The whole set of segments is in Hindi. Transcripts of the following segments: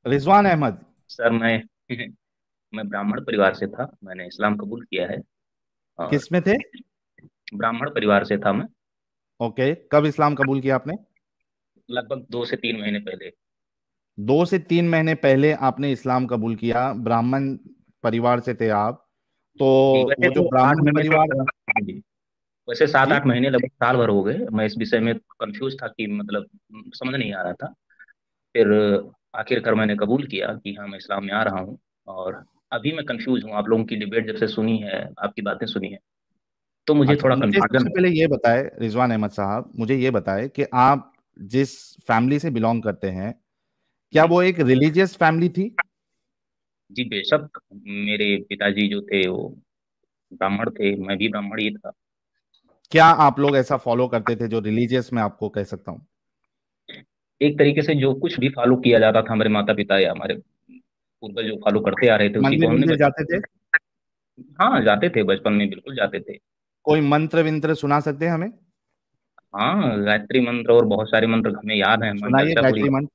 रिजवान अहमद। सर मैं मैं ब्राह्मण परिवार से था, मैंने इस्लाम कबूल किया है। और किस में थे? ब्राह्मण परिवार से था मैं। ओके, कब इस्लाम कबूल किया आपने? लगभग 2 से 3 महीने पहले। 2 से 3 महीने पहले आपने इस्लाम कबूल किया, ब्राह्मण परिवार से थे आप। तो जी, वैसे वो जो तो आठ ब्राह्मण महीने से परिवार। जी, वैसे सात जी। आठ महीने लगभग साल भर हो गए, मैं इस विषय में कंफ्यूज था कि मतलब समझ नहीं आ रहा था। फिर आखिरकार मैंने कबूल किया कि हाँ मैं इस्लाम में आ रहा हूँ। और अभी मैं कंफ्यूज हूँ, आप लोगों की डिबेट जब से सुनी है, आपकी बातें सुनी है, तो मुझे अच्छा, थोड़ा मुझे कंफ्यूजन सबसे है। पहले ये बताए रिजवान अहमद साहब, मुझे ये बताए कि आप जिस फैमिली से बिलोंग करते हैं, क्या जी वो एक रिलीजियस फैमिली थी? जी, बेशक मेरे पिताजी जो थे वो ब्राह्मण थे, मैं भी ब्राह्मण ही था। क्या आप लोग ऐसा फॉलो करते थे जो रिलीजियस में आपको कह सकता हूँ? एक तरीके से जो कुछ भी फॉलो किया जाता था, हमारे माता पिता या हमारे पूर्वज जो फॉलो करते आ रहे थे, उसी को मंदिर हमने मंदिर जाते बचपन थे? में। हाँ जाते थे, बचपन में बिल्कुल जाते थे। कोई मंत्र विंत्र सुना सकते हैं हमें? हाँ, गायत्री मंत्र और बहुत सारे मंत्र हमें याद है, हमारी सुनाइए चर्चा पूरी। गायत्री मंत्र।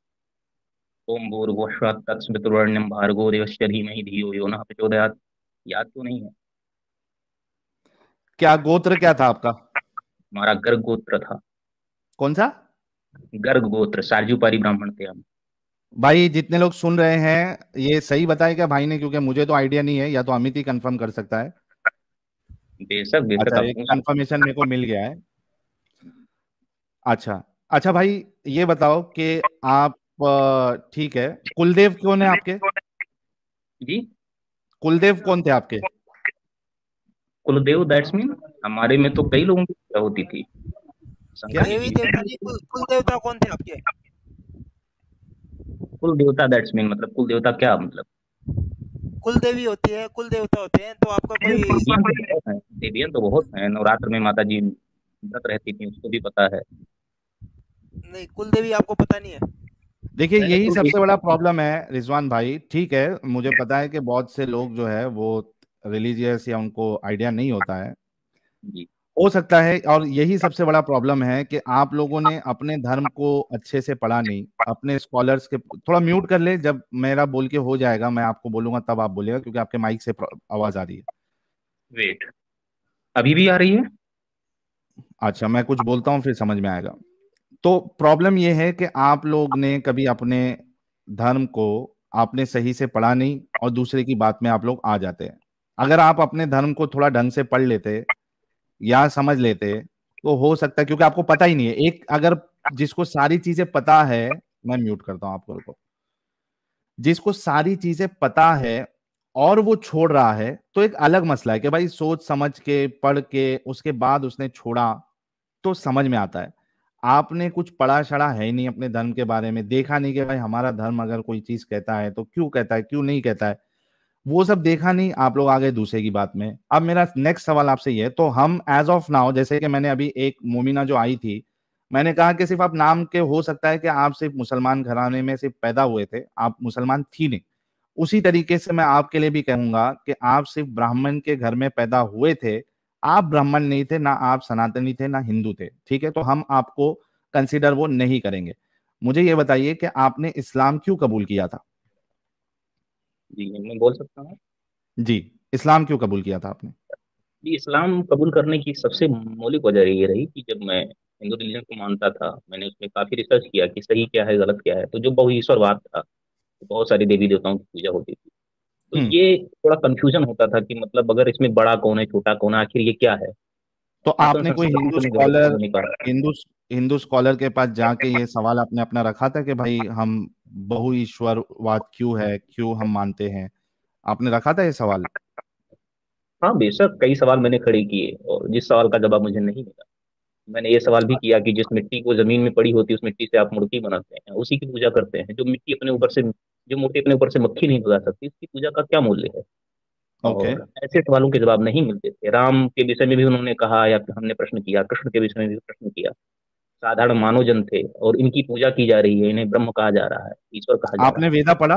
ओम भूर्भुवः तत्सवितुर्वरेण्यं भार्गो देवस्य धीमहि धियो यो नः प्रचोदयात्। याद तो नहीं है। क्या गोत्र क्या था आपका? हमारा गर्ग गोत्र था। कौन सा? गर्ग गोत्र, सारजूपारी ब्राह्मण थे हम। भाई जितने लोग सुन रहे हैं, ये सही बताया क्या भाई ने? क्योंकि मुझे तो आइडिया नहीं है, या तो अमित ही कंफर्म कर सकता है। बेशक बेशक, अच्छा, आप एक पूछ सकते कंफर्मेशन मेरे को मिल गया है। अच्छा। अच्छा भाई, ये बताओ कि आप ठीक है, कुलदेव कौन है आपके? हैं। जी। कुलदेव कौन थे आपके? कुलदेव दैट्स मीन, हमारे में तो कई लोगों की पूजा होती थी। क्या? शंकर जी देवी की देवता नहीं, कुल देवता कौन थे आपके? कुल देवता दैट्स मीन मतलब कुल देवता क्या मतलब? कुल देवी होती है, कुल देवता होते हैं, तो आपका कोई? देवियां तो बहुत हैं, देवियां तो बहुत हैं, नवरात्र में माता जी व्रत रहती थी, उसको भी पता है। नहीं, कुल देवी आपको पता नहीं है? देखिए, मैंने यही कुल सबसे देवी। बड़ा प्रॉब्लम है रिजवान भाई। ठीक है, मुझे पता है कि बहुत से लोग जो है वो रिलीजियस या उनको आइडिया नहीं होता है। जी हो सकता है, और यही सबसे बड़ा प्रॉब्लम है कि आप लोगों ने अपने धर्म को अच्छे से पढ़ा नहीं। अपने स्कॉलर्स के थोड़ा म्यूट कर ले, जब मेरा बोल के हो जाएगा मैं आपको बोलूंगा तब आप बोलिएगा, क्योंकि आपके माइक से आवाज आ रही है। वेट, अभी भी आ रही है? अच्छा, मैं कुछ बोलता हूँ फिर समझ में आएगा। तो प्रॉब्लम यह है कि आप लोग ने कभी अपने धर्म को आपने सही से पढ़ा नहीं, और दूसरे की बात में आप लोग आ जाते हैं। अगर आप अपने धर्म को थोड़ा ढंग से पढ़ लेते या समझ लेते, तो हो सकता है, क्योंकि आपको पता ही नहीं है। एक अगर जिसको सारी चीजें पता है, मैं म्यूट करता हूं आपको, रुको। जिसको सारी चीजें पता है और वो छोड़ रहा है, तो एक अलग मसला है कि भाई सोच समझ के पढ़ के उसके बाद उसने छोड़ा, तो समझ में आता है। आपने कुछ पढ़ा छढ़ा है ही नहीं अपने धर्म के बारे में, देखा नहीं कि भाई हमारा धर्म अगर कोई चीज कहता है तो क्यों कहता है, क्यों नहीं कहता है। वो सब देखा नहीं, आप लोग आ गए दूसरे की बात में। अब मेरा नेक्स्ट सवाल आपसे ये है, तो हम एज ऑफ नाउ, जैसे कि मैंने अभी एक मोमिना जो आई थी, मैंने कहा कि सिर्फ आप नाम के हो सकता है कि आप सिर्फ मुसलमान घराने में सिर्फ पैदा हुए थे, आप मुसलमान थी नहीं। उसी तरीके से मैं आपके लिए भी कहूंगा कि आप सिर्फ ब्राह्मण के घर में पैदा हुए थे। आप ब्राह्मण नहीं थे, ना आप सनातनी थे, ना हिंदू थे, ठीक है? तो हम आपको कंसिडर वो नहीं करेंगे। मुझे ये बताइए कि आपने इस्लाम क्यों कबूल किया था? जी, मैं बोल सकता हूँ। जी, इस्लाम क्यों कबूल किया था आपने? जी, इस्लाम कबूल करने की सबसे मौलिक वजह ये रही कि जब मैं हिंदू रिलीजन को मानता था, मैंने उसमें काफी रिसर्च किया कि सही क्या है गलत क्या है। तो जो बहुईश्वरवाद था, तो बहुत सारी देवी देवताओं की पूजा होती थी, तो हम्म। ये थोड़ा कंफ्यूजन होता था कि मतलब अगर इसमें बड़ा कौन है छोटा कौन है, आखिर ये क्या है। तो सनातन आपने कोई संस्कृति हिंदू से मैं ज्यादा स्कॉलर, समझ नहीं पा रहा। हिंदू हिंदू स्कॉलर के पास जाके ये सवाल आपने अपना रखा था कि भाई हम बहु ईश्वरवाद क्यों है, क्यों हम मानते हैं? आपने रखा था ये सवाल? हाँ बेशक, कई सवाल मैंने खड़े किए और जिस सवाल का जवाब मुझे नहीं मिला, मैंने ये सवाल भी किया कि जिस मिट्टी को जमीन में पड़ी होती है उस मिट्टी से आप मूर्ति बनाते हैं, उसी की पूजा करते हैं। जो मिट्टी अपने ऊपर से, जो मूर्ति अपने ऊपर से मक्खी नहीं भगा सकती, उसकी पूजा का क्या मूल्य है? ओके। और ऐसे सवालों के जवाब नहीं मिलते थे। राम के विषय में भी उन्होंने कहा या फिर हमने प्रश्न किया, कृष्ण के विषय में भी प्रश्न किया। साधारण मानव जन थे और इनकी पूजा की जा रही है, इन्हें ब्रह्म कहा जा रहा है, ईश्वर कहा जा रहा आपने है। वेदा पढ़ा?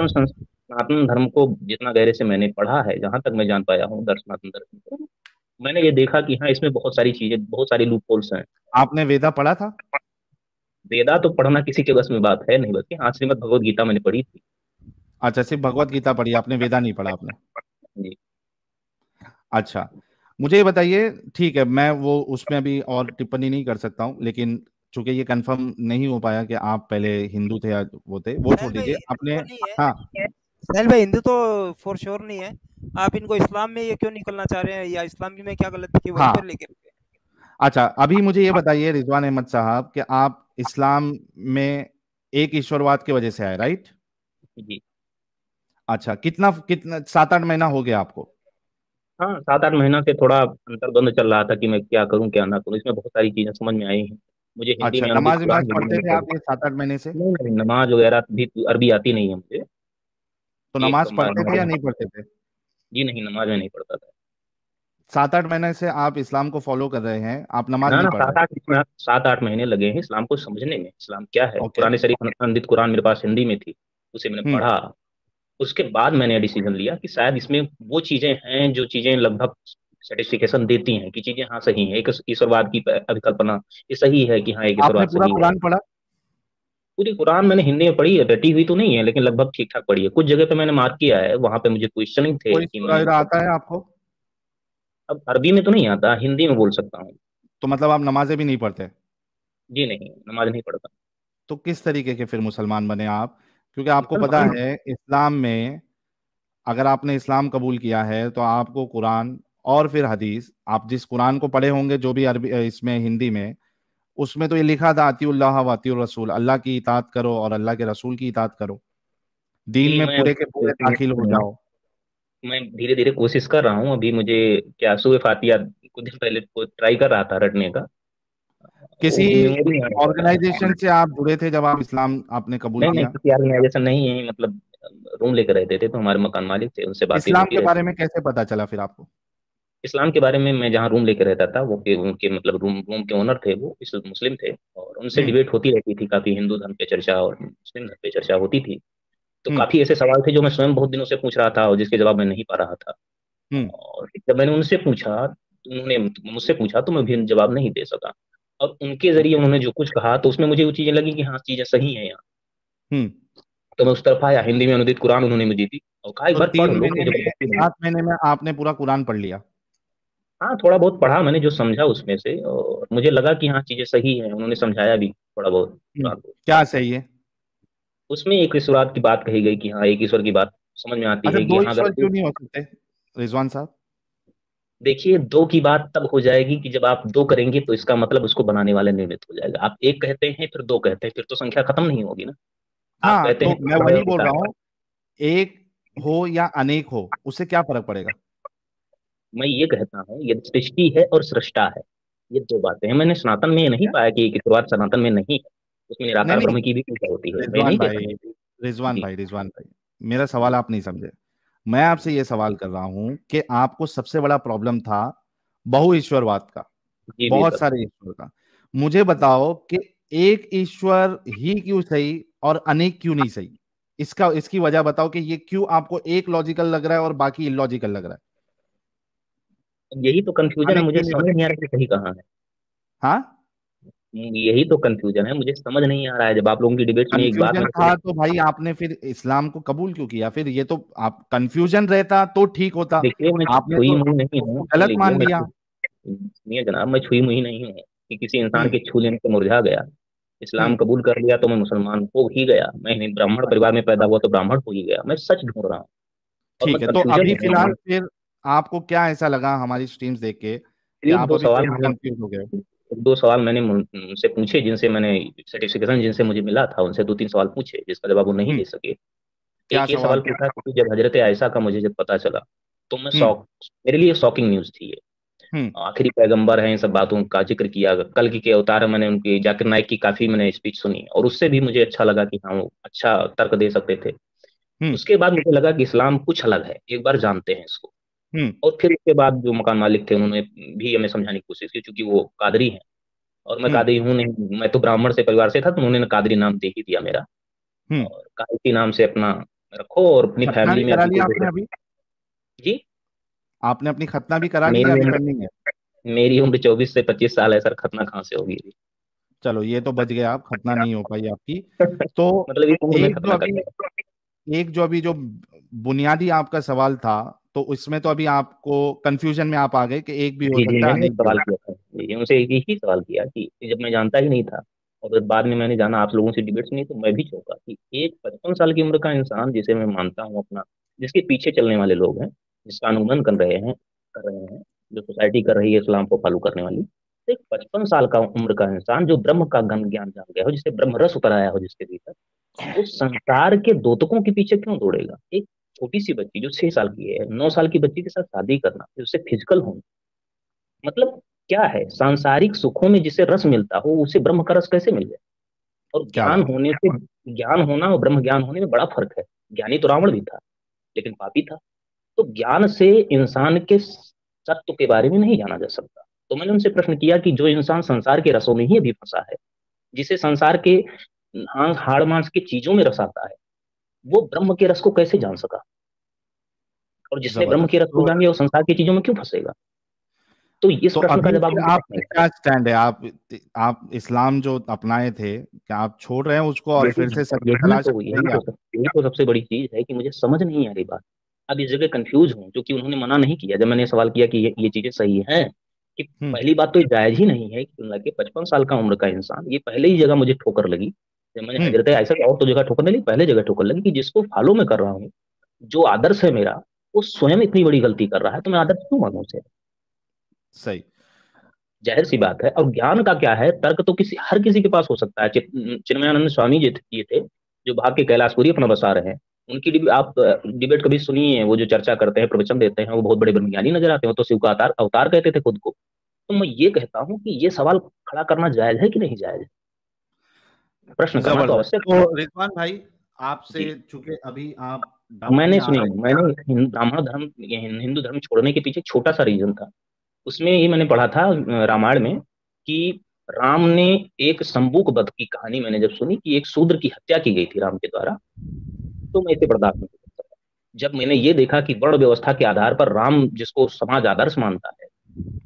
सनातन धर्म को जितना गहरे से मैंने पढ़ा है, जहां तक मैं जान पाया हूँ दर्शनातन दर्शन को, मैंने ये देखा कि हाँ इसमें बहुत सारी चीजें, बहुत सारी लूप होल्स हैं। आपने वेदा पढ़ा था? वेदा तो पढ़ना किसी के बस में बात है नहीं, बल्कि हाँ, श्रीमद् भगवत गीता मैंने पढ़ी थी। अच्छा, सिर्फ भगवत गीता पढ़ी आपने, वेदा नहीं पढ़ा आपने? जी। अच्छा, मुझे ये बताइए, ठीक है, मैं वो उसमें अभी और टिप्पणी नहीं कर सकता हूँ, लेकिन चूंकि ये कंफर्म नहीं हो पाया कि आप पहले हिंदू थे या वो थे, वो छोड़ साहिल भाई दीजिए हिंदू आपने। तो नहीं है। हाँ, साहिल भाई हिंदू तो फॉर श्योर नहीं है। आप इनको इस्लाम में ये क्यों निकलना चाह रहे हैं, या इस्लाम में क्या गलत की वहीं हाँ। पर लेके रुके? अच्छा, अभी मुझे ये बताइए रिजवान अहमद साहब कि आप इस्लाम में एक ईश्वरवाद की वजह से आए, राइट? जी। अच्छा, कितना कितना 7-8 महीना हो गया आपको? हाँ, 7-8 महीना से थोड़ा अंतर्द्वंद चल रहा था कि मैं क्या करूं क्या ना करूं। इसमें बहुत सारी चीजें समझ में आई हैं। मुझे हिंदी अच्छा, में अनुदित नमाज कुरान वमाज हिंदी में पढ़ते नहीं थे पढ़ी। आप ये 7-8 महीने से? नहीं नहीं, नमाज वगैरह भी अरबी आती नहीं है मुझे। तो एक नमाज पढ़ते थे या नहीं पढ़ते थे? जी नहीं, नमाज में नहीं पढ़ता था। 7-8 महीने से आप इस्लाम को फॉलो कर रहे हैं, आप नमाज ना नहीं ना, पढ़ रहे? 7-8 महीने लगे हैं इस्लाम को समझने में, इस्लाम क्या है। ओके। कुरान शरीफ अनुदित कुरान मेरे पास हिंदी में थी, उसे मैंने हम्म। पढ़ा। उसके बाद मैंने डिसीजन लिया कि शायद इसमें वो चीजें हैं जो चीजें लगभग सर्टिफिकेशन देती हैं कि चीजें हाँ सही हैं। एक ईश्वरवाद की अभिकल्पना ये सही है कि हाँ एक आपने ईश्वरवाद पूरा सही है। कुरान पढ़ा? पूरी कुरान मैंने हिंदी में पढ़ी है, रटी हुई तो नहीं है, लेकिन लगभग ठीक ठाक पढ़ी है। कुछ जगह पे मैंने मार्क किया है, वहां पे मुझे क्वेश्चनिंग थे कोई कि सूरह मैं वगैरह आता है आपको? अब अरबी में तो नहीं आता, हिंदी में बोल सकता हूँ। तो मतलब आप नमाजें भी नहीं पढ़ते? जी नहीं, नमाज नहीं पढ़ता। तो किस तरीके के फिर मुसलमान बने आप? क्योंकि आपको पता मुसलमान। है इस्लाम में, अगर आपने इस्लाम कबूल किया है तो आपको कुरान और फिर हदीस, आप जिस कुरान को पढ़े होंगे जो भी अरबी इसमें हिंदी में, उसमें तो ये लिखा था अतीउल्लाह व अतीउर रसूल, अल्लाह की इताअत करो और अल्लाह के रसूल की इताअत करो, दीन जी में पूरे के पूरे दाखिल हो जाओ। मैं धीरे धीरे कोशिश कर रहा हूँ। अभी मुझे क्या सूरह फातिहा कुछ दिन पहले को ट्राई कर रहा था रटने का, किसी वो मेमोरी में आ गया। ऑर्गेनाइजेशन से आप जुड़े थे जब आप इस्लाम आपने कबूल नहीं नहीं, किया? किसी ऑर्गेनाइजेशन नहीं है, मतलब रूम लेकर रहते थे तो हमारे मकान मालिक थे, उनसे बातें इस्लाम होती के रहती। बारे में कैसे पता चला फिर आपको? इस्लाम के बारे में मैं जहाँ रूम लेकर रहता था, वो के उनके मतलब रूम के ओनर थे, वो मुस्लिम थे, और उनसे हम्म। डिबेट होती रहती थी काफी। हिंदू धर्म पे चर्चा और मुस्लिम धर्म पे चर्चा होती थी। तो हम्म। काफी ऐसे सवाल थे जो मैं स्वयं बहुत दिनों से पूछ रहा था और जिसके जवाब मैं नहीं पा रहा था। हम्म। और जब मैंने उनसे पूछा तो उन्होंने मुझसे पूछा तो मैं भी जवाब नहीं दे सका। और उनके जरिए ओके। उन्होंने जो कुछ कहा तो उसमें मुझे वो चीजें लगी कि हाँ चीजें सही है यहाँ। हम्म। तो मैं उस तरफ आया। हिंदी में अनुदित कुरान उन्होंने मुझे दी और कहा एक तो बार पढ़ तीन लो, महीने कोई में जबरदस्ती नहीं। 7 महीने में आपने पूरा कुरान पढ़ लिया? हाँ, थोड़ा बहुत पढ़ा मैंने, जो समझा उसमें से, और मुझे लगा कि हाँ चीजें सही है। उन्होंने समझाया भी थोड़ा बहुत कुरान को। क्या सही है? उसमें एक ईश्वरवाद की बात कही गई कि हाँ एक ईश्वर की बात समझ में आती अच्छा, है कि दो हाँ अगर ईश्वर क्यों नहीं हो सकते रिजवान साहब? देखिए, दो की बात तब हो जाएगी कि जब आप दो करेंगे तो इसका मतलब उसको बनाने वाले निर्मित हो जाएगा। आप एक कहते हैं फिर दो कहते हैं, फिर तो संख्या खत्म नहीं होगी ना। आप हाँ, कहते तो हैं मैं कि वही बोल होता रहा है। हूँ, एक हो या अनेक हो, उससे क्या फर्क पड़ेगा? मैं ये कहता हूँ ये सृष्टि है और सृष्टा है, ये दो बातें हैं। मैंने सनातन में ये नहीं क्या? पाया कि एक शुरुआत सनातन में नहीं है। उसमें नहीं निराकार नहीं, ब्रह्म की भी पूजा होती है, मैं रिजवान नहीं भाई, देखा। रिजवान जी। भाई, रिजवान भाई, मेरा सवाल जी। आप नहीं समझे। मैं आपसे ये सवाल कर रहा हूं कि आपको सबसे बड़ा प्रॉब्लम था बहुईश्वरवाद का, जी बहुत बेशक। सारे ईश्वर का। मुझे बताओ कि एक ईश्वर ही क्यों सही और अनेक क्यों नहीं सही? इसकी वजह बताओ कि ये क्यों आपको एक लॉजिकल लग रहा है और बाकी इलॉजिकल लग रहा है? यही तो कंफ्यूजन है, अनेक मुझे क्यों नहीं समझ नहीं आ बता? रहा कि सही कहाँ है। हाँ, यही तो कंफ्यूजन है, मुझे समझ नहीं आ रहा है। जब आप लोगों की डिबेट्स में एक बात कंफ्यूजन मैंने था तो भाई आपने फिर इस्लाम को कबूल क्यों किया? फिर ये तो, आप कंफ्यूजन रहता तो ठीक होता, देखिए, मैं आपने छुई तो मुई नहीं हूँ, उसको सुन गलत लीजिए। मान लिया। सुनिए जनाब, मैं छुई मुई नहीं हूँ कि किसी इंसान हम्म। के छू लेने से मुरझा गया। इस्लाम हम्म। कबूल कर लिया तो मैं मुसलमान हो ही गया। मैं नहीं ब्राह्मण परिवार में पैदा हुआ तो ब्राह्मण हो ही गया। मैं सच ढूंढ रहा हूँ और मैं ठीक है, तो कंफ्यूजन अभी में फिलहाल हूँ। फिर आपको क्या ऐसा लगा हमारी स्ट्रीम्स देख के कि एक आप दो अभी सवाल थोड़ा मैंने कंफ्यूज हो गए हो? एक दो सवाल मैंने उनसे पूछे, जिनसे मैंने सर्टिफिकेशन जिनसे मुझे मिला था, उनसे दो तीन सवाल पूछे जिसका जवाब वो नहीं हम्म। दे सके। क्या एक ये सवाल सवाल? पूछा कि जब हजरत आयशा का मुझे जब पता चला तो मैं हम्म। शौक, मेरे लिए शॉकिंग न्यूज थी ये। हम्म। आखिरी पैगंबर है, इन सब बातों का जिक्र किया। कल की के अवतार मैंने उनकी जाकिर नाइक की काफी मैंने स्पीच सुनी और उससे भी मुझे अच्छा लगा कि हाँ वो अच्छा तर्क दे सकते थे। हम्म। उसके बाद मुझे लगा कि इस्लाम कुछ अलग है, एक बार जानते हैं इसको। हम्म। और फिर उसके बाद जो मकान मालिक थे उन्होंने भी हमें समझाने की कोशिश की, क्योंकि वो कादरी हैं और मैं हम्म। कादरी हूँ नहीं। मैं तो ब्राह्मण से परिवार से था, तो उन्होंने कादरी नाम दे ही दिया मेरा। हम्म। और कहा इसी नाम से अपना रखो और अपनी खतना फैमिली भी में करा अभी लिया कोई। आपने अभी? जी। आपने अपनी खतना भी करा ली मेरी या अभी उम्र करनी है? मेरी उम्र 24 से 25 साल है सर, खतना कहाँ से होगी। चलो ये तो बच गए आप, खतना नहीं हो पाई आपकी। तो मतलब इस उम्र में एक जो खतना अभी करना है। जो बुनियादी आपका सवाल था, तो उसमें तो अभी आपको कंफ्यूजन में आप आ गए कि एक भी हो जी जी, सकता है, मैंने अनेक एक भी हो सवाल सकता किया था जी, उनसे एक ही सवाल किया कि जब मैं जानता ही नहीं था और फिर बाद में मैंने जाना आप लोगों से डिबेट सुनी, तो मैं भी चौंका कि एक 55 साल की उम्र का इंसान, जिसे मैं मानता हूँ अपना, जिसके पीछे चलने वाले लोग हैं, जिसका अनुगमन कर रहे हैं, जो सोसाइटी कर रही है इस्लाम को फॉलो करने वाली, तो एक 55 साल का उम्र का इंसान जो ब्रह्म का गन ज्ञान जान गया हो, जिससे ब्रह्म रस उतर आया हो जिसके भीतर, वो संसार के दोतकों के पीछे क्यों दौड़ेगा? एक छोटी सी बच्ची जो 6 साल की है, 9 साल की बच्ची के साथ शादी करना, फिर उससे फिजिकल होना, मतलब क्या है? सांसारिक सुखों में जिसे रस मिलता हो उसे ब्रह्म का रस कैसे मिल जाए? और क्या बात है। ज्ञान होना और ब्रह्म ज्ञान होने में बड़ा फर्क है। ज्ञानी तो रावण भी था, लेकिन पापी था। तो ज्ञान से इंसान के सत्व के बारे में नहीं जाना जा सकता। तो मैंने उनसे प्रश्न किया कि जो इंसान संसार के रसों में ही अभी फंसा है, जिसे संसार के हाड़ मांस की चीजों में रस आता है, वो ब्रह्म के रस को कैसे जान सका? और जिसने ब्रह्म के जबरदस्त। रस को जान लिया वो संसार की चीजों में क्यों फंसेगा? तो इस तो प्रश्न का अभी जवाब फिर मुझे आपका नहीं क्या स्टैंड है? आप इस्लाम जो अपनाए थे, क्या आप छोड़ रहे हैं उसको और यही फिर से सच यही तलाश तो कर यही रही है तो आप? सब यही तो सबसे बड़ी चीज है कि मुझे समझ नहीं आ रही बात। अब इस जगह कंफ्यूज हूँ, क्योंकि उन्होंने मना नहीं किया जब मैंने सवाल किया कि ये चीजें सही हैं, कि हम्म। पहली बात तो ये जायज ही नहीं है कि लड़के 55 साल का उम्र का इंसान, ये पहले ही जगह मुझे ठोकर लगी जब मैंने हम्म। हजरत आयशा और तो जगह ठोकर नहीं लगी, पहले जगह ठोकर लगी कि जिसको फॉलो में कर रहा हूँ, जो आदर्श है मेरा, वो स्वयं इतनी बड़ी गलती कर रहा है, तो मैं आदर्श क्यों मानूं उसे? सही। जाहिर सी बात है। और ज्ञान का क्या है? तर्क तो हर किसी के पास हो सकता है। चिन्मयानंद स्वामी जी थे, जो भाग के कैलाशपुरी अपना बसा रहे हैं। उनकी आप डिबेट कभी सुनी है? वो जो चर्चा करते हैं, प्रवचन देते हैं, वो बहुत बड़े ब्रह्मज्ञानी नजर आते हैं। वो तो शिव का अवतार अवतार कहते थे खुद को। तो मैं ये कहता हूँ कि ये सवाल खड़ा करना जायज है कि नहीं जायज है? प्रश्न करना तो जबरदस्त। आवश्यक तो है। रिजवान भाई, आपसे जी, चूंकि अभी आप डाउट में मैंने आ सुनिए, रहे मैंने ब्राह्मण धर्म ये हिंदू धर्म छोड़ने के पीछे छोटा सा रीजन था। उसमें ये मैंने पढ़ा था रामायण में, कि राम ने एक संबूक वध की कहानी मैंने जब सुनी कि एक शूद्र की हत्या की गई थी राम के द्वारा, तो मैं इसे बर्दाश्त नहीं कर सकता। जब मैंने ये देखा कि वर्ण व्यवस्था के आधार पर राम, जिसको समाज आदर्श मानता है,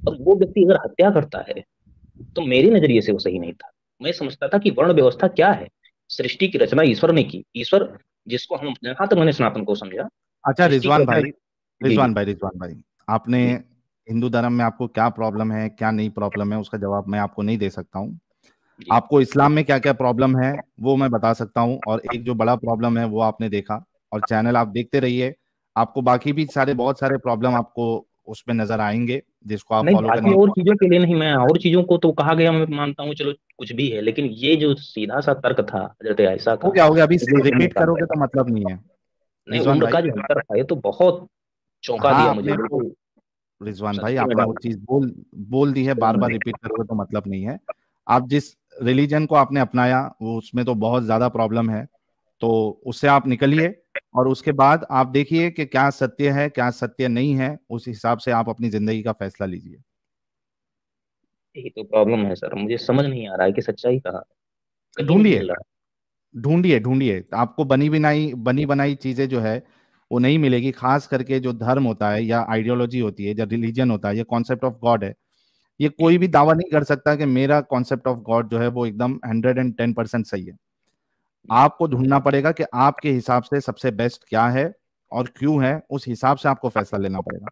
और वो व्यक्ति अगर हत्या करता है, तो मेरे नजरिए से वो सही नहीं था। मैं समझता था कि वर्ण व्यवस्था क्या है? सृष्टि की रचना ईश्वर ने की। ईश्वर, जिसको हम, जहां तक मैंने सनातन को समझा, अच्छा सृष्टि की रिजवान रचना। भाई, जी जी रिजवान भाई, आपने जी हिंदू धर्म में आपको क्या प्रॉब्लम है, क्या नहीं प्रॉब्लम है, उसका जवाब मैं आपको नहीं दे सकता हूँ। जी आपको इस्लाम में क्या क्या प्रॉब्लम है वो मैं बता सकता हूँ, और एक जो बड़ा प्रॉब्लम है वो आपने देखा, और चैनल आप देखते रहिए, आपको बाकी भी सारे बहुत सारे प्रॉब्लम आपको उसमें नजर आएंगे जिसको आप नहीं, फॉलो बाकी करेंगे। और चीजों के लिए नहीं, मैं और चीजों को तो कहा गया मैं मानता हूँ, चलो कुछ भी है, लेकिन ये जो सीधा सा तर्क था हजरत आयशा का, हो गया अभी, मुझे उसमें रिपीट काम करोगे लगा। तो मतलब नहीं है। नहीं, रिजवान उम्र भाई, का जो अंतर था ये तो बहुत चौंका हाँ दिया मुझे, आपने वो, बिल्कुल रिजवान भाई सदमे में आपने डाल वो चीज बोल दी है, बार बार दिया। रिपीट करोगे तो मतलब नहीं है। आप जिस रिलीजन को आपने अपनाया वो उसमें तो बहुत ज्यादा प्रॉब्लम है, तो उससे आप निकलिए, और उसके बाद आप देखिए कि क्या सत्य है क्या सत्य नहीं है, उस हिसाब से आप अपनी जिंदगी का फैसला लीजिए। यही तो प्रॉब्लम है सर, मुझे समझ नहीं आ रहा है कि सच्चाई कहाँ है, कहीं नहीं ढूंढिए, मिल रहा। ढूंढिए, आपको बनी बनाई चीजें जो है वो नहीं मिलेगी, खास करके जो धर्म होता है या आइडियोलॉजी होती है, जो रिलीजन होता है, ये कॉन्सेप्ट ऑफ गॉड है, ये कोई भी दावा नहीं कर सकता कि मेरा कॉन्सेप्ट ऑफ गॉड जो है वो एकदम 110% सही है। आपको ढूंढना पड़ेगा कि आपके हिसाब से सबसे बेस्ट क्या है और क्यों है, उस हिसाब से आपको फैसला लेना पड़ेगा।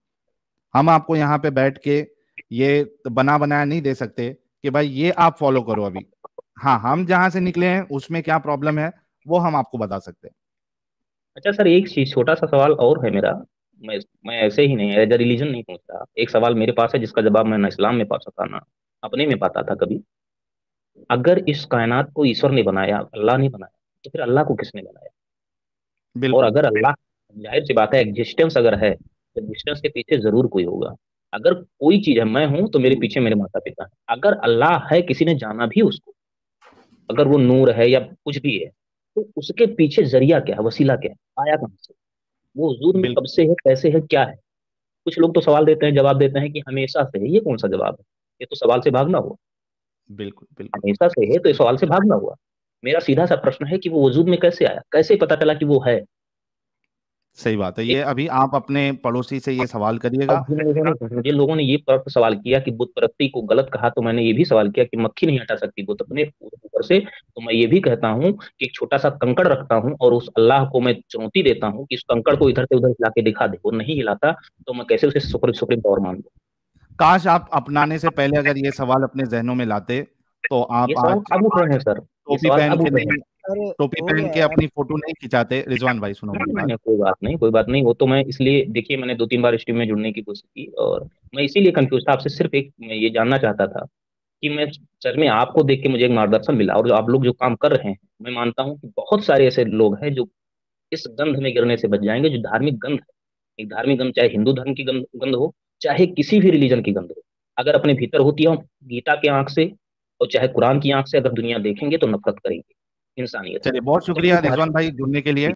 हम आपको यहाँ पे बैठ के ये बना बनाया नहीं दे सकते कि भाई ये आप फॉलो करो अभी। हाँ, हम जहां से निकले हैं उसमें क्या प्रॉब्लम है वो हम आपको बता सकते हैं। अच्छा सर, एक चीज, छोटा सा सवाल और है मेरा। मैं ऐसे ही नहीं, एज अ रिलीजन नहीं पूछता, एक सवाल मेरे पास है जिसका जवाब मैं ना इस्लाम में पा सका ना अपने में पाता था कभी। अगर इस कायनात को ईश्वर ने बनाया, अल्लाह ने बनाया, तो फिर अल्लाह को किसने बनाया? और बिल्कुल। अगर अल्लाह, जाहिर सी बात है एग्जिस्टेंस अगर है, तो एग्जिस्टेंस के पीछे जरूर कोई होगा। अगर कोई चीज है, मैं हूं, तो मेरे पीछे मेरे माता पिता हैं। अगर अल्लाह है, किसी ने जाना भी उसको, अगर वो नूर है या कुछ भी है, तो उसके पीछे जरिया क्या है, वसीला क्या है, आया कहां से? वो वजूद में कब बिल्कुल। से है, कैसे है, क्या है? कुछ लोग तो सवाल देते हैं, जवाब देते हैं कि हमेशा से है। ये कौन सा जवाब है? ये तो सवाल से भागना हुआ। बिल्कुल। बिल्कुल। हमेशा से है तो ये सवाल से भागना हुआ। मेरा सीधा सा प्रश्न है कि वो वजूद में कैसे आया, कैसे पता चला कि वो है? सही बात है। ये अभी आप अपने पड़ोसी से ये सवाल करिएगा। अब मुझे लोगों ने ये सवाल किया कि बुत परस्ती को गलत कहा, तो मैंने ये भी सवाल किया कि मक्खी नहीं हटा सकती बुत अपने ऊपर से, तो मैं ये भी कहता हूँ कि एक छोटा सा कंकड़ रखता हूँ और उस अल्लाह को मैं चुनौती देता हूँ कि इस कंकड़ को इधर से उधर हिला के दिखा दे, वो नहीं हिलाता तो मैं कैसे उसे सुप्रीम पावर मान लूं। काश आप अपनाने से पहले अगर ये सवाल अपने जहनों में लाते तो आप ये सवाल आज अब उठ रहे हैं सर, ये टोपी सवाल पहन अब के उठ रहे हैं। नहीं, अरे टोपी हो पहन गया के यार। अपनी फोटो नहीं खिंचाते। रिजवान भाई सुनो मेरी बात। नहीं, कोई बात नहीं, कोई बात नहीं। वो तो मैं इसलिए, देखिए मैंने 2-3 बार स्ट्रीम में जुड़ने की कोशिश की और मैं इसीलिए कंफ्यूज था। आपसे सिर्फ एक मैं ये जानना चाहता था कि मैं सच में आपको देख के मुझे एक मार्गदर्शन मिला, और जो आप लोग जो काम कर रहे हैं, मैं मानता हूँ कि बहुत सारे ऐसे लोग हैं जो इस गंध में गिरने से बच जाएंगे, जो धार्मिक गंध है। एक धार्मिक गंध, चाहे हिंदू धर्म की गंध गंध हो, चाहे किसी भी रिलीजन की गंध हो, अगर अपने भीतर होती है, गीता के आंख से और चाहे कुरान की आंख से अगर दुनिया देखेंगे तो नफरत करेंगे इंसानियत से। चलिए, बहुत चलिए शुक्रिया रिजवान भाई जुड़ने के लिए।